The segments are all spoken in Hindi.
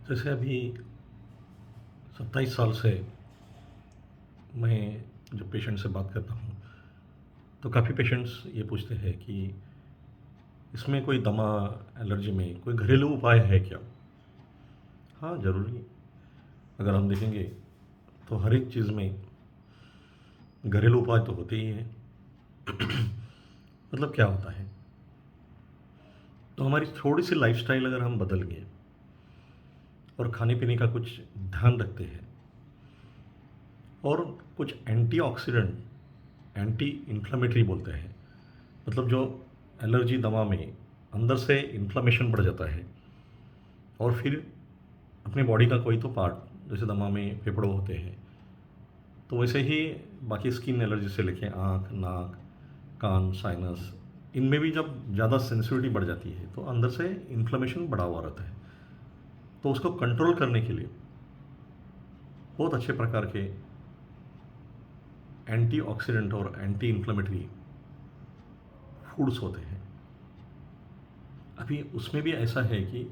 जैसे अभी 27 साल से मैं जब पेशेंट से बात करता हूँ तो काफ़ी पेशेंट्स ये पूछते हैं कि इसमें कोई दमा एलर्जी में कोई घरेलू उपाय है क्या। हाँ, ज़रूरी। अगर हम देखेंगे तो हर एक चीज़ में घरेलू उपाय तो होते ही हैं। मतलब क्या होता है, तो हमारी थोड़ी सी लाइफस्टाइल अगर हम बदल गए और खाने पीने का कुछ ध्यान रखते हैं और कुछ एंटीऑक्सीडेंट, एंटी इन्फ्लेमेटरी बोलते हैं, मतलब जो एलर्जी दमा में अंदर से इन्फ्लेमेशन बढ़ जाता है और फिर अपने बॉडी का कोई तो पार्ट, जैसे दमा में फेफड़े होते हैं, तो वैसे ही बाकी स्किन एलर्जी से लेके आँख, नाक, कान, साइनस, इनमें भी जब ज़्यादा सेंसिटिविटी बढ़ जाती है तो अंदर से इन्फ्लेमेशन बढ़ा हुआ रहता है। तो उसको कंट्रोल करने के लिए बहुत अच्छे प्रकार के एंटीऑक्सीडेंट और एंटी इन्फ्लेमेटरी फूड्स होते हैं। अभी उसमें भी ऐसा है कि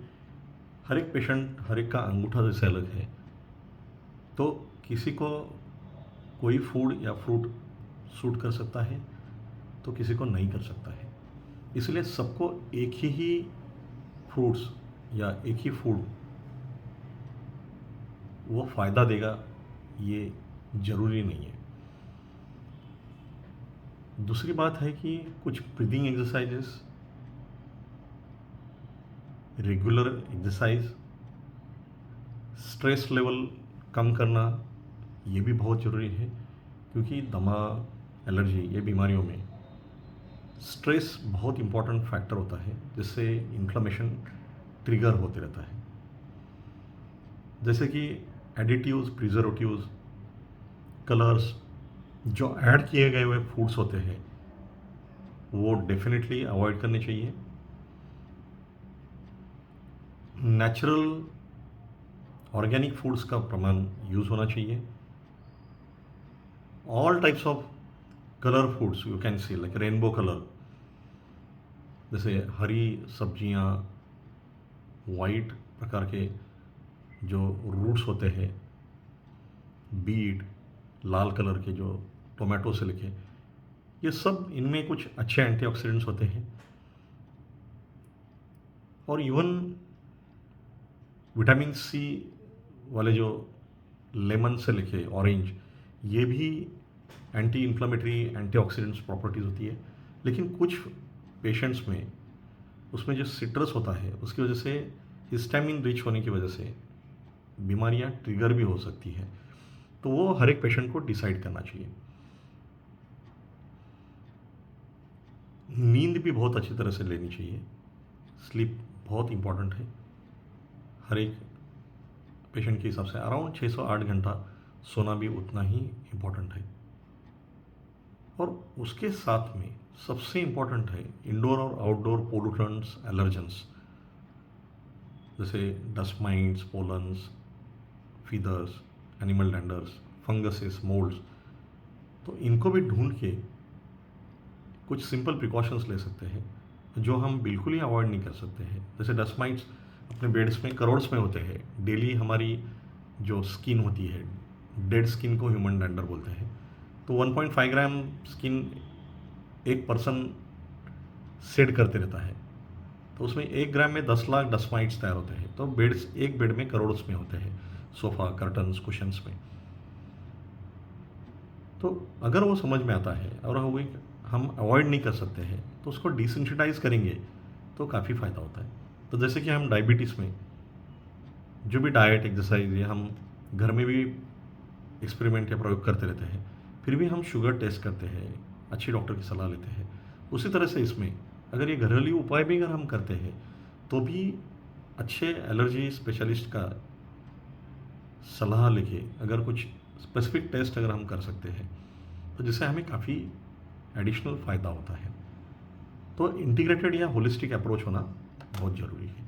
हर एक पेशेंट, हर एक का अंगूठा जैसे अलग है, तो किसी को कोई फूड या फ्रूट सूट कर सकता है तो किसी को नहीं कर सकता है। इसलिए सबको एक ही फ्रूट्स या एक ही फूड वो फ़ायदा देगा, ये ज़रूरी नहीं है। दूसरी बात है कि कुछ breathing exercises, regular exercise, stress level कम करना, ये भी बहुत ज़रूरी है, क्योंकि दमा, एलर्जी, ये बीमारियों में स्ट्रेस बहुत इम्पॉर्टेंट फैक्टर होता है, जिससे इन्फ्लेमेशन ट्रिगर होते रहता है। जैसे कि एडिटिव्स, प्रिजर्वेटिव्स, कलर्स जो ऐड किए गए हुए फूड्स होते हैं वो डेफिनेटली अवॉइड करने चाहिए। नेचुरल ऑर्गेनिक फूड्स का प्रमाण यूज़ होना चाहिए। All types of colour foods you can see, like rainbow colour, जैसे हरी सब्जियां, वाइट प्रकार के जो रूट्स होते हैं, बीट, लाल कलर के जो टोमेटो से लेके, ये सब, इनमें कुछ अच्छे एंटीऑक्सीडेंट्स होते हैं। और इवन विटामिन सी वाले जो लेमन से लेके ऑरेंज, ये भी एंटी इन्फ्लेमेटरी, एंटीऑक्सीडेंट्स प्रॉपर्टीज़ होती है। लेकिन कुछ पेशेंट्स में उसमें जो सिट्रस होता है उसकी वजह से, हिस्टामिन रिच होने की वजह से बीमारियां ट्रिगर भी हो सकती है। तो वो हर एक पेशेंट को डिसाइड करना चाहिए। नींद भी बहुत अच्छी तरह से लेनी चाहिए। स्लीप बहुत इम्पॉर्टेंट है। हर एक पेशेंट के हिसाब से अराउंड 6 से 8 घंटा सोना भी उतना ही इम्पॉर्टेंट है। और उसके साथ में सबसे इम्पॉर्टेंट है इंडोर और आउटडोर पोल्यूटेंट्स, एलर्जेंस, जैसे dust mites, pollens, feathers, animal danders, funguses, moulds. तो इनको भी ढूंढ के कुछ सिंपल प्रिकॉशंस ले सकते हैं जो हम बिल्कुल ही अवॉइड नहीं कर सकते हैं। जैसे डस्ट माइट्स अपने बेड्स में करोड़्स में होते हैं। डेली हमारी जो स्किन होती है, डेड स्किन को ह्यूमन डैंडर बोलते हैं, तो 1.5 ग्राम स्किन एक पर्सन शेड करते रहता है, तो उसमें 1 ग्राम में 10 लाख डस्ट माइट्स तैयार होते हैं। तो बेड्स, एक बेड में करोड़्स में होते हैं, सोफ़ा, कर्टन्स, कुशन्स में। तो अगर वो समझ में आता है और हम अवॉइड नहीं कर सकते हैं तो उसको डिसेंसिटाइज करेंगे तो काफ़ी फ़ायदा होता है। तो जैसे कि हम डायबिटीज़ में जो भी डाइट, एक्सरसाइज, ये हम घर में भी एक्सपेरिमेंट या प्रयोग करते रहते हैं, फिर भी हम शुगर टेस्ट करते हैं, अच्छी डॉक्टर की सलाह लेते हैं। उसी तरह से इसमें अगर ये घरेलू उपाय भी अगर हम करते हैं तो भी अच्छे एलर्जी स्पेशलिस्ट का सलाह लेके अगर कुछ स्पेसिफिक टेस्ट अगर हम कर सकते हैं तो जिससे हमें काफ़ी एडिशनल फ़ायदा होता है। तो इंटीग्रेटेड या होलिस्टिक अप्रोच होना बहुत ज़रूरी है।